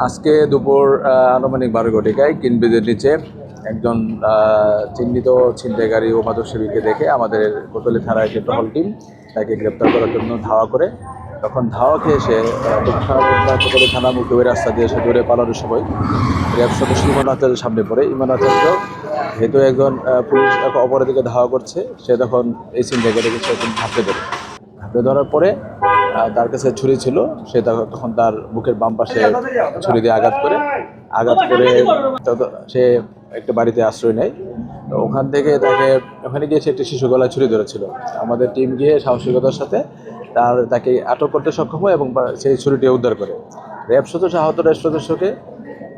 আজকে দুপুর আনুমানিক 12 ঘটিকায় কিনব্রিজের নিচে একজন চিহ্নিত ছিনতাইকারী ও মাদক সেবীকে দেখে আমাদের কোতোয়ালি থানার একটি টহল টিম তাকে গ্রেপ্তার করার জন্য ধাওয়া করে। তখন ধাওয়া খেয়ে সে কোতোয়ালি থানা মুখে রাস্তা দিয়ে সে দূরে পালানোর সময় র্যাব সদস্য ইমন আচার্যের সামনে পড়ে। ইমন আচার্য যেহেতু একজন পুলিশ অপরাধীকে ধাওয়া করছে, সে তখন এই ছিনতাইকারীকে সে ঝাঁপড়ে ধরে। ঝাঁপড়ে ধরার পরে তার কাছে ছুরি ছিল, সে তখন তার বুকের বাম পাশে ছুরি দিয়ে আঘাত করে সে একটা বাড়িতে আশ্রয় নেয়। তো ওখান থেকে ওখানে গিয়ে সে একটি শিশু গলায় ছুরি ধরেছিল। আমাদের টিম গিয়ে সাহসিকতার সাথে তাকে আটক করতে সক্ষম হয় এবং সেই ছুরিটি উদ্ধার করে। র্যাব সদস্য আহত র্যাব সদস্যকে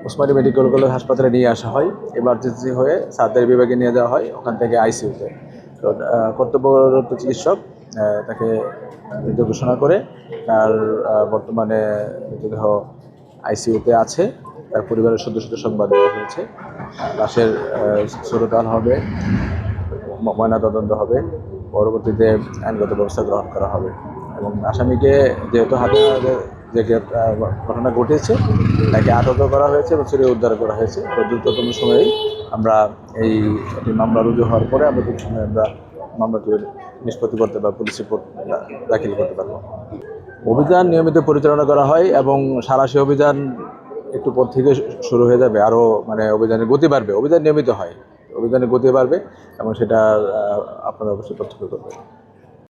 ওসমানী মেডিকেল কলেজ হাসপাতালে নিয়ে আসা হয়। এমার্জেন্সি হয়ে সার্জারি বিভাগে নিয়ে যাওয়া হয়, ওখান থেকে আইসিইউতে। তো কর্তব্যরত চিকিৎসক তাকে মৃত ঘোষণা করে। তার বর্তমানে মৃতদেহ আইসিইউতে আছে। তার পরিবারের সদস্যদের সংবাদ দেওয়া হয়েছে। লাশের সুরতাল হবে, ময়নাতদন্ত হবে, পরবর্তীতে আইনগত ব্যবস্থা গ্রহণ করা হবে। এবং আসামিকে যেহেতু হাতে যে ঘটনা ঘটেছে তাকে আটকও করা হয়েছে এবং ছুরি উদ্ধার করা হয়েছে। তো দ্রুততম সময়েই আমরা একটি মামলা রুজু হওয়ার পরে আমরা খুব সময় মামলাটি নিষ্পত্তি করতে বা পুলিশ রিপোর্ট দাখিল করতে পারবো। অভিযান নিয়মিত পরিচালনা করা হয় এবং সাঁড়াশি অভিযান একটু পর থেকে শুরু হয়ে যাবে। আরও অভিযানের গতি বাড়বে। অভিযান নিয়মিত হয়, অভিযানের গতি বাড়বে এবং সেটা আপনারা অবশ্যই তথ্য করবেন।